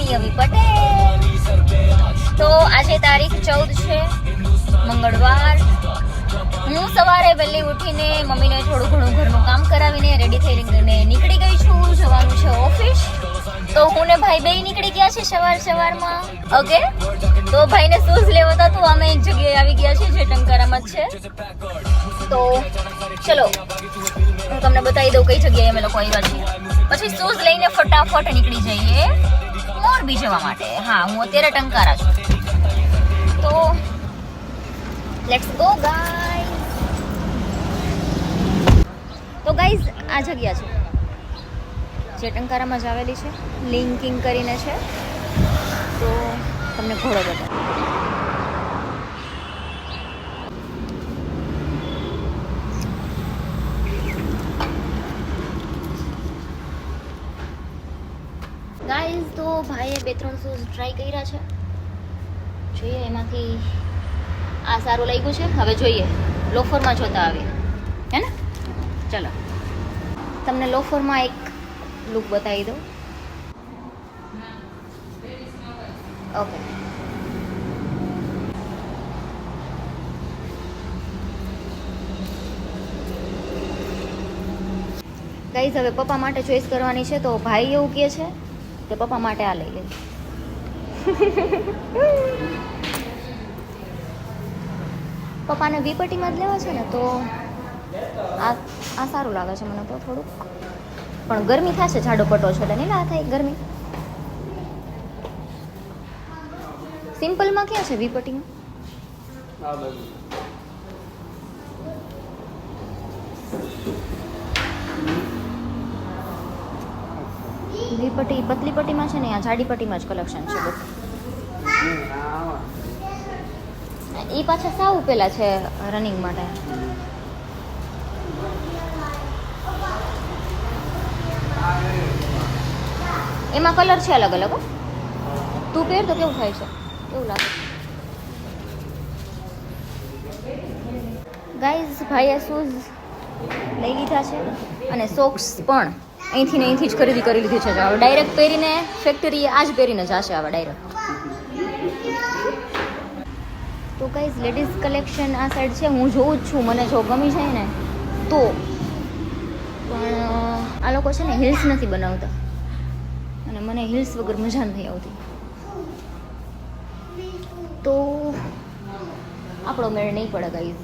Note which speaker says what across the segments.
Speaker 1: મારી અવી પટેલ. તો આજે તારીખ 14 છે, મંગળવાર. હું સવારે વહેલી ઉઠીને મમ્મીને થોડું ઘણું ઘરનું કામ કરાવીને રેડી થઈને નીકળી ગઈ છું. જવાનું છે ઓફિસ. તો હું ને ભાઈ બે નીકળી ગયા છે સવારમાં. ઓકે, તો ભાઈને શૂઝ લેવો હતા તો અમે એક જગ્યાએ આવી ગયા છીએ જે ટંકારામાં જ છે. તો ચલો હું તમને બતાવી દઉં કઈ જગ્યાએ અમે લોકો આવ્યા છીએ. પછી શૂઝ લઈને ફટાફટ નીકળી જઈએ મોરબી જવા માટે. હા, હું અત્યારે ટંકારા છું. તો લેટ્સ ગો ગાઈઝ. તો ગાઈઝ આ જગ્યા છે જે ટંકારામાં જ આવેલી છે, લિંકિંગ કરીને છે. તો તમને ઘોડો બતાવો. ગાઈઝ તો ભાઈએ 2-3 શૂઝ ટ્રાય કર્યા છે. જોઈએ એમાંથી આ સારું લાગ્યું છે. હવે જોઈએ લોફરમાં જોતા આવીએ, હે ને? ચલો તમને લોફરમાં એક લુક બતાવી દઉં. ઓકે, ગાઈઝ હવે પપ્પા માટે ચોઈસ કરવાની છે. તો ભાઈ એવું કહે છે કે પપ્પા માટે આ લઈ લે. પપ્પાને વીપટીમાં જ લેવા છે ને, તો આ સારું લાગે છે મને તો થોડુંક. પણ ગરમી થશે, જાડો પટ્ટો છે એટલે નહીં થાય ગરમી. સિમ્પલમાં ક્યાં છે વીપટીમાં? વીપટી પતલી પટ્ટીમાં છે ને, આ જાડી પટ્ટીમાં જ કલેક્શન છે બધું. એ પાછા સાવ પેલા છે રનિંગ માટે. એમાં કલર છે અલગ અલગ. તું પહેર તો કેવું થાય છે, કેવું લાગે? ગાઈઝ ભાઈએ શૂઝ લઈ લીધા છે અને સોક્સ પણ અહીંથી ને અહીંથી જ ખરીદી કરી લીધી છે. હવે ડાયરેક્ટ પહેરીને ફેક્ટરી આ જ પહેરીને જશે હવે ડાયરેક્ટ. તો ગાઈઝ લેડીઝ કલેક્શન આ સાઈડ છે. હું જોઉં જ છું, મને જો ગમી જાય ને તો. પણ આ લોકો છે ને હિલ્સ નથી બનાવતા અને મને હિલ્સ વગર મજા નથી આવતી. તો આપણો મેળ નહીં પડે ગાઈઝ.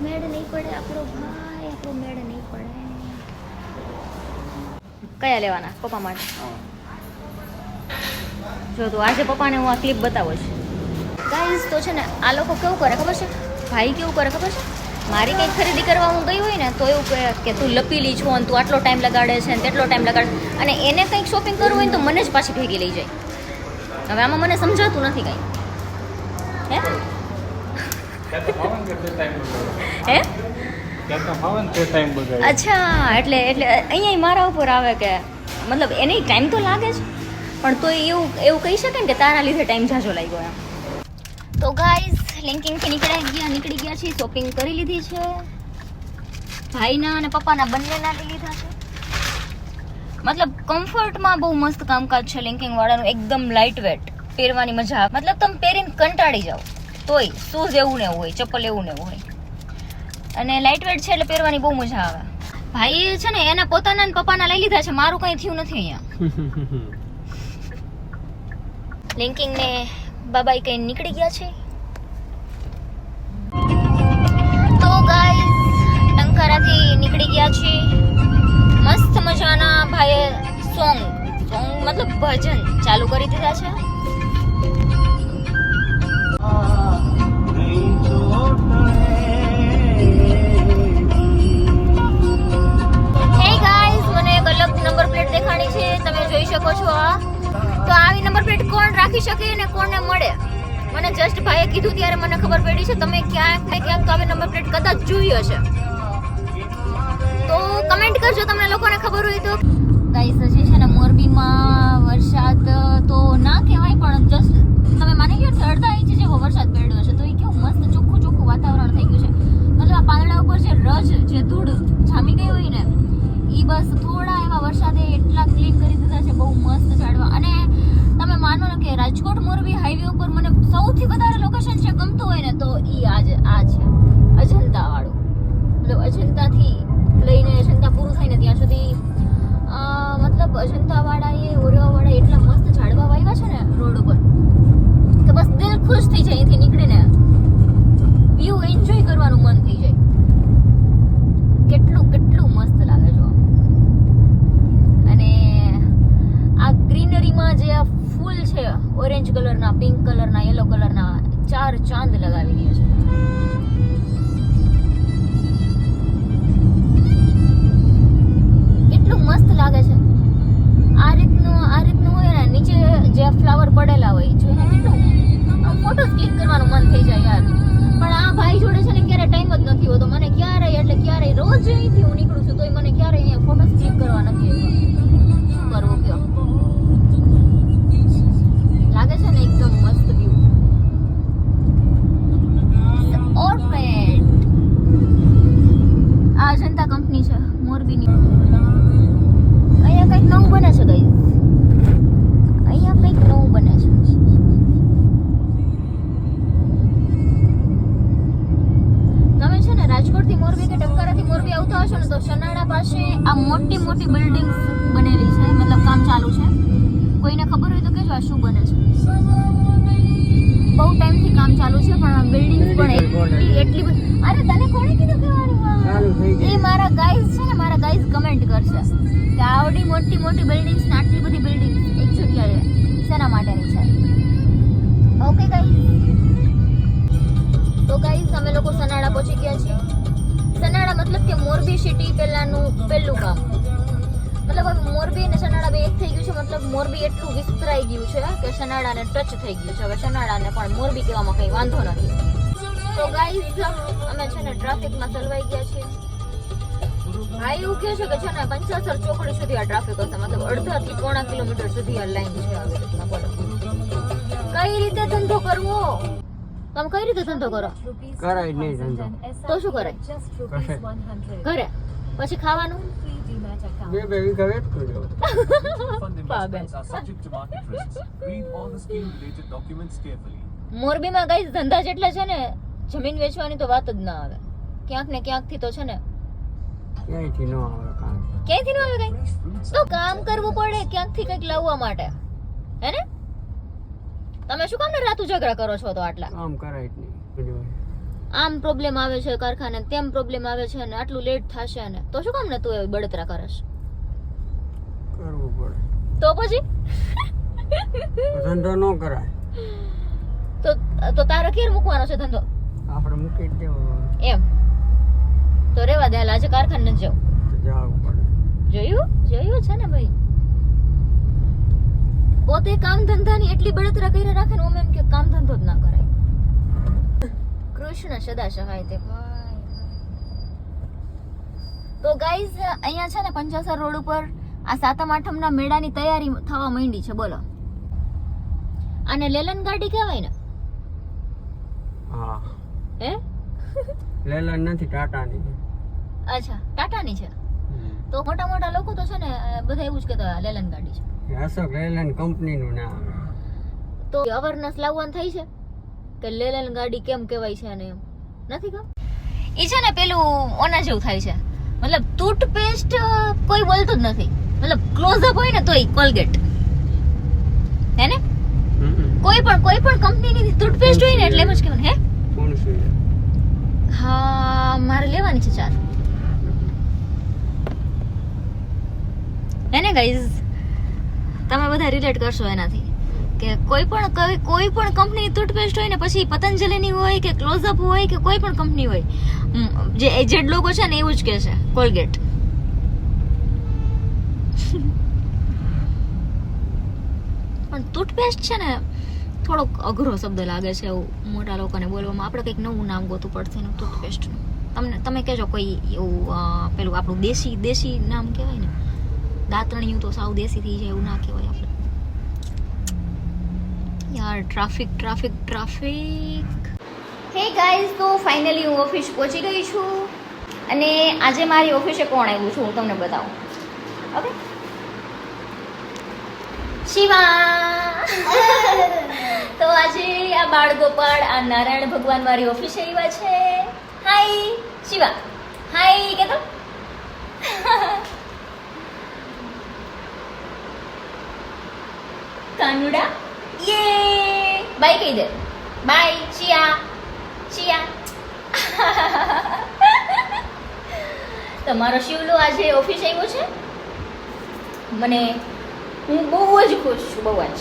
Speaker 1: મેળ નહીં પડે આપણો ભાઈ, આપણો મેળ નહીં પડે. કયા લેવાના પપ્પા માટે? જો તો આજે પપ્પાને હું આ ક્લિપ બતાવું છું ગાઈઝ. તો છે ને આ લોકો કેવું કરે ખબર છે? ભાઈ કેવું કરે ખબર છે? મારી કંઈક ખરીદી કરવા હું ગઈ હોય ને તો એવું કહે કે તું લપીલી છો અને તું આટલો ટાઈમ લગાડે છે ને તેટલો ટાઈમ લગાડે. અને એને કંઈક શોપિંગ કરવું હોય ને તો મને જ પાછી ભેગી લઈ જાય. હવે આમાં મને સમજાતું નથી કાંઈ. હે અચ્છા, એટલે અહીંયા મારા ઉપર આવે કે મતલબ એને ટાઈમ તો લાગે જ, પણ તો એવું કહી શકે ને કે તારા લીધે ટાઈમ ઝાઝો લાગ્યો એમ. તો ગાઈઝ લિંકિંગથી નીકળી ગયા છીએ. શોપિંગ કરી લીધી છે. ભાઈના અને પપ્પાના બંનેના લઈ લીધા છે. મતલબ કમ્ફર્ટમાં બહુ મસ્ત કામકાજ છે લિંકિંગ વાળાનું. એકદમ લાઇટ વેટ, પહેરવાની મજા આવે. મતલબ તમે પહેરીને કંટાળી જાઓ તોય. શૂઝ એવું ને એવું હોય, ચપ્પલ એવું ને એવું હોય, અને લાઇટ વેટ છે એટલે પહેરવાની બહુ મજા આવે. ભાઈ છે ને એના પોતાના ને પપ્પાના લઈ લીધા છે. મારું કંઈ થયું નથી અહીંયા. લિંકિંગ ને બાબાઈ કઈ નીકળી ગયા છે. તો ગાઈઝ ટંકારાથી નીકળી ગયા છે. મસ્ત મજાના ભાઈએ સોંગ મતલબ ભજન ચાલુ કરી દીધા છે. હે ગાઈઝ મને એક અલગ નંબર પ્લેટ દેખાણી છે, તમે જોઈ શકો છો. તો આવી નંબર પ્લેટ કોણ રાખી શકે અને કોણને મળે? મને જસ્ટ ભાઈએ કીધું ત્યારે મને ખબર પડી છે. તમે ક્યાંક ને ક્યાંક તો આવી નંબર પ્લેટ કદાચ જોઈ હશે. તો કમેન્ટ કરજો તમને લોકોને ખબર હોય તો. ગાઈસ હજી છે ને મોરબીમાં વરસાદ તો ના કહેવાય પણ જસ્ટ તમે માની લો 3.5 ઇંચ જેવો વરસાદ પડ્યો છે. તો એ કેવું મસ્ત ચોખ્ખું વાતાવરણ થઈ ગયું છે. મતલબ આ સૌથી વધારે લોકેશન છે ગમતું હોય ને તો ઈ આ છે અજંતા વાળું. મતલબ અજંતાથી લઈને અજંતા પૂરું થાય ને ત્યાં સુધી મતલબ અજંતા વાળા એ ઓરવા વાળા એટલા મસ્ત ઝાડવા વાવ્યા છે ને રોડ ઉપર કે બસ દિલ ખુશ થઈ જાય અહીંથી નીકળીને વ્યૂ એન્જોય કરવાનું મન થઈ જાય. કેટલું મસ્ત લાગે છે. અને આ ગ્રીનરીમાં જે આ ફૂલ છે ઓરેન્જ કલરના, પિંક કલરના, યલો કલરના 4 ચાંદ લગાવી દે છે. કેટલું મસ્ત લાગે છે. આ રીતનું હોય ને નીચે જે ફ્લાવર પડેલા હોય જોઈને કેટલું ફોટોસ ક્લિક કરવાનું મન થઈ જાય યાર. પણ આ ભાઈ જોડે છે ને ક્યારે ટાઈમ જ નથી હોતો. મને ક્યારેય રોજ અહીંથી હું નીકળું છું તોય મને ક્યારેય અહીંયા ફોટોસ ક્લિક કરવા નથી આવ્યા. શું કરવું કયો? લાગે છે ને એકદમ મસ્ત વ્યૂ. ઓર્ફેટ આ અજંતા કંપની છે મોરબીની. અહીંયા કંઈક નવું બને છે ગાઈસ. અહીંયા કંઈક નવું બને છે. તમે છે ને રાજકોટથી મોરબી કે ટંકારાથી મોરબી આવતા હશો ને તો સનાડા પાસે આ મોટી બિલ્ડિંગ્સ બનેલી છે. મતલબ કામ ચાલુ છે. કોઈને ખબર હોય તો કહેજો આ શું બને છે. બહુ ટાઈમથી કામ ચાલુ છે પણ આ બિલ્ડિંગ્સ પણ એટલી અરે તને કોણે કીધું કહેવાની? એ મારા ગાઈઝ છે ને મારા ગાઈઝ કમેન્ટ કરશે કે આવડી મોટી બિલ્ડિંગ્સ ને આટલી બધી બિલ્ડિંગ્સ એક જગ્યાએ શેના માટેની છે. ઓકે ગાઈઝ, તો ગાઈઝ અમે લોકો સનાડા પહોંચી ગયા છીએ. સનાડા મતલબ કે મોરબી સિટી પહેલું ગામ. મતલબ હવે મોરબી અને સનાડા બે એક થઈ ગયું છે. મતલબ મોરબી એટલું વિસ્તરાઈ ગયું છે કે સનાડાને ટચ થઈ ગયું છે. હવે સનાડાને પણ મોરબી કહેવામાં કંઈ વાંધો નથી. તો ગાઈઝ અમે છે ને ટ્રાફિકમાં સલવાઈ ગયા છીએ. ભાઈ એવું કહે છે કે છે ને 75 ચોકડી સુધી આ ટ્રાફિક હશે. મતલબ અડધાથી પોણા કિલોમીટર સુધી આ લાઈન છે. આવી રીતના બોલો કઈ રીતે ધંધો કરવો? તમે કઈ રીતે ધંધો કરો?
Speaker 2: કરાય નહીં ધંધો
Speaker 1: તો શું કરાય? ઘરે પછી ખાવાનું
Speaker 2: બે વીઘા વેચતો જાવ.
Speaker 1: મોરબીમાં ગાઈસ ધંધા જેટલા છે ને જમીન વેચવાની તો વાત જ ના આવે. ક્યાંક ને ક્યાંકથી તો છે ને
Speaker 2: ક્યાંયથી ન આવે કામ.
Speaker 1: ક્યાંયથી ન આવે કઈ તો કામ કરવું પડે ક્યાંકથી કંઈક લાવવા માટે. હે ને? તમે શું કામ ને રાત ઉજાગરા કરો છો તો આટલા?
Speaker 2: કામ કરાય જ નહીં.
Speaker 1: આમ પ્રોબ્લેમ આવે છે કારખાને, તેમ પ્રોબ્લેમ આવે છે ને આટલું લેટ થશે ને તો શું કામ ને તું એવી બળતરા કરશ?
Speaker 2: કરવું પડે
Speaker 1: તો પછી
Speaker 2: ધંધો ન કરાય.
Speaker 1: તો તારે ક્યારે મૂકવાનો છે ધંધો?
Speaker 2: આપણે મૂકી જ દેવો.
Speaker 1: એમ તો રેવા દે. હાલ આજે કારખાને જ જાવ.
Speaker 2: જવું પડે.
Speaker 1: જોયું છે ને ભાઈ, પોતે કામ ધંધાની એટલી બળતરા કરી રાખે ને એમ કે કામ ધંધો જ ના કરાય. કૃષ્ણ સદા સહાય તે ભાઈ. તો ગાઈઝ અહીંયા છે ને પંચાસર રોડ ઉપર આ સાતમ આઠમના મેળાની તૈયારી થવા માંડી છે. બોલો આને લેલન ગાડી કહેવાય ને?
Speaker 2: હા
Speaker 1: હે
Speaker 2: લેલન નથી, ટાટાની.
Speaker 1: અચ્છા ટાટાની છે. તો મોટા લોકો તો છે ને બધા એવું જ કહેતા હોય લેલન ગાડી છે.
Speaker 2: અશોક લેલન કંપનીનું નામ.
Speaker 1: તો અવેરનેસ લાવવાનું થાય છે કે લેલન ગાડી કેમ કહેવાય છે અને એમ નથી ખબર. ઈ છે ને પેલું ઓના જેવું થાય છે. મતલબ ટૂથપેસ્ટ કોઈ બોલતું જ નથી. મતલબ ક્લોઝઅપ હોય ને તોય કોલગેટ. હે ને? કોઈ પણ કંપનીની ટૂથપેસ્ટ હોય ને એટલે એમ જ કહેવાનું. હે
Speaker 2: કોણ છે?
Speaker 1: હા મારે લેવાની છે 4. હે ને ગાઈઝ? તમે બધા રિલેટ કરશો એનાથી કે કોઈ પણ કંપની ટૂથપેસ્ટ હોય ને પછી પતંજલિની હોય કે ક્લોઝઅપ હોય કે કોઈ પણ કંપની હોય જે એજેડ લોગો છે ને એવું જ કહે છે કોલગેટ. પણ ટૂથપેસ્ટ છે ને થોડોક અઘરો શબ્દ લાગે છે એવું મોટા લોકોને બોલવામાં. આપણે કંઈક નવું નામ ગોતવું પડશે ને ટૂથપેસ્ટનું. તમે કહેજો કોઈ એવું પેલું આપણું દેશી નામ કહેવાય ને. દાંતણિયું તો સાવ દેશી થઈ જાય એવું ના કહેવાય આપણે. યાર ટ્રાફિક. હે ગાઈઝ, તો ફાઇનલી હું ઓફિસ પહોંચી ગઈ છું અને આજે મારી ઓફિસે કોણ આવ્યું છું હું તમને બતાવું. ઓકે શિવા તો આજે આ બાળગોપાળ આ નારાયણ ભગવાન મારી ઓફિસે આવ્યા છે. હાય શિવા, હાય કે તો કાનુડા યે બાય કહી દે. બાય ચિયા ચિયા. તમારો શિવલો આજે ઓફિસ આવ્યો છે. મને હું બહુ જ ખુશ છું, બહુ જ.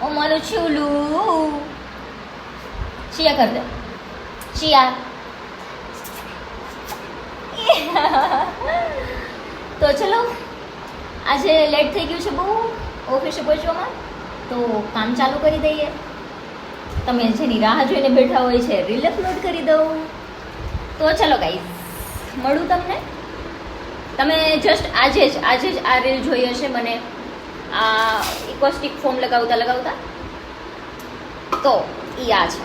Speaker 1: ઓ મારું શિવલું. ચિયા કર દે ચિયા. તો ચલો આજે લેટ થઈ ગયું છે બહુ ઓફિસે પહોંચવામાં, તો કામ ચાલુ કરી દઈએ. તમે જેની રાહ જોઈને બેઠા હોય છે રીલ અપલોડ કરી દઉં. તો ચલો ગાઈઝ, મળું તમને. તમે જસ્ટ આજે જ આ રીલ જોઈ હશે મને આ ઇકોસ્ટિક ફોર્મ લગાવતા. તો એ આ છે,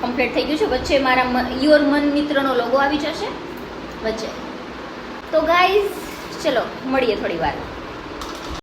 Speaker 1: કમ્પ્લીટ થઈ ગયું છે. વચ્ચે મારા યોર મન મિત્રનો લોગો આવી જશે વચ્ચે. તો ગાઈઝ ચલો મળીએ થોડી વાર.